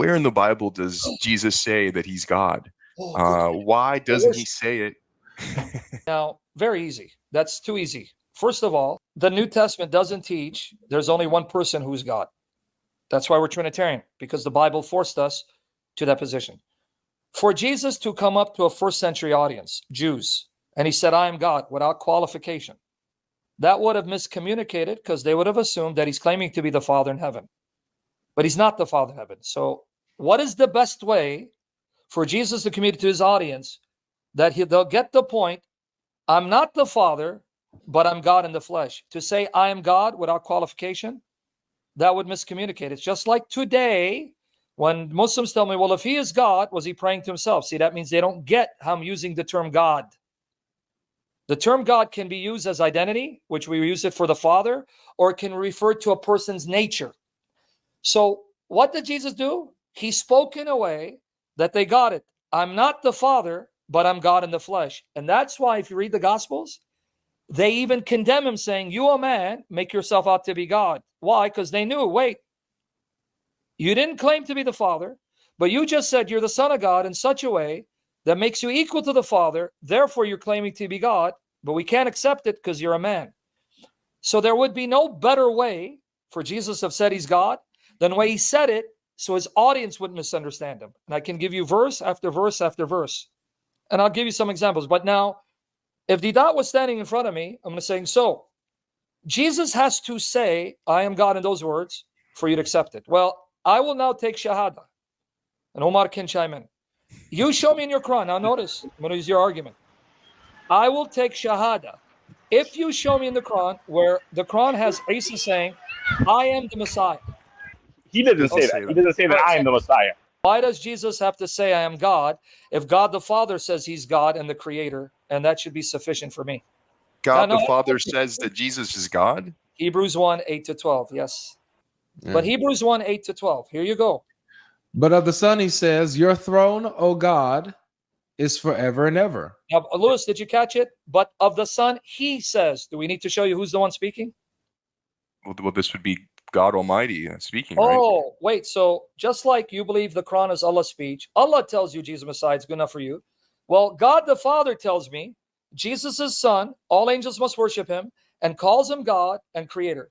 Where in the Bible does Jesus say that he's God? Why doesn't he say it? Now, very easy. That's too easy. First of all, the New Testament doesn't teach there's only one person who's God. That's why we're Trinitarian, because the Bible forced us to that position. For Jesus to come up to a first century audience, Jews, and he said, I am God, without qualification, that would have miscommunicated, because they would have assumed that he's claiming to be the Father in heaven. But he's not the Father in heaven. So what is the best way for Jesus to communicate to his audience that they'll get the point? I'm not the Father, but I'm God in the flesh. To say I am God without qualification, that would miscommunicate. It's just like today when Muslims tell me, well, if he is God, was he praying to himself? See, that means they don't get how I'm using the term God. The term God can be used as identity, which we use it for the Father, or it can refer to a person's nature. So what did Jesus do? He spoke in a way that they got it. I'm not the Father, but I'm God in the flesh. And that's why if you read the Gospels, they even condemn him saying, you, a man, make yourself out to be God. Why? Because they knew, wait, you didn't claim to be the Father, but you just said you're the Son of God in such a way that makes you equal to the Father. Therefore, you're claiming to be God, but we can't accept it because you're a man. So there would be no better way for Jesus to have said he's God than the way he said it, so his audience wouldn't misunderstand him. And I can give you verse after verse after verse. And I'll give you some examples. But now, if Didat was standing in front of me, I'm going to say, so Jesus has to say, I am God in those words for you to accept it. Well, I will now take Shahada. And Omar can chime in. You show me in your Quran. Now notice, I'm going to use your argument. I will take Shahada if you show me in the Quran where the Quran has Isa saying, I am the Messiah. He doesn't say that. He doesn't say that I am the Messiah. Why does Jesus have to say I am God if God the Father says he's God and the creator, and that should be sufficient for me? God the Father says that Jesus is God? Hebrews 1, 8-12, yes. But Hebrews 1, 8-12, here you go. But of the Son he says, your throne, O God, is forever and ever. Now, Lewis, did you catch it? But of the Son he says. Do we need to show you who's the one speaking? Well, this would be God Almighty speaking, right? Oh, wait. So just like you believe the Quran is Allah's speech, Allah tells you Jesus Messiah is good enough for you. Well, God the Father tells me Jesus is Son, all angels must worship him, and calls him God and Creator.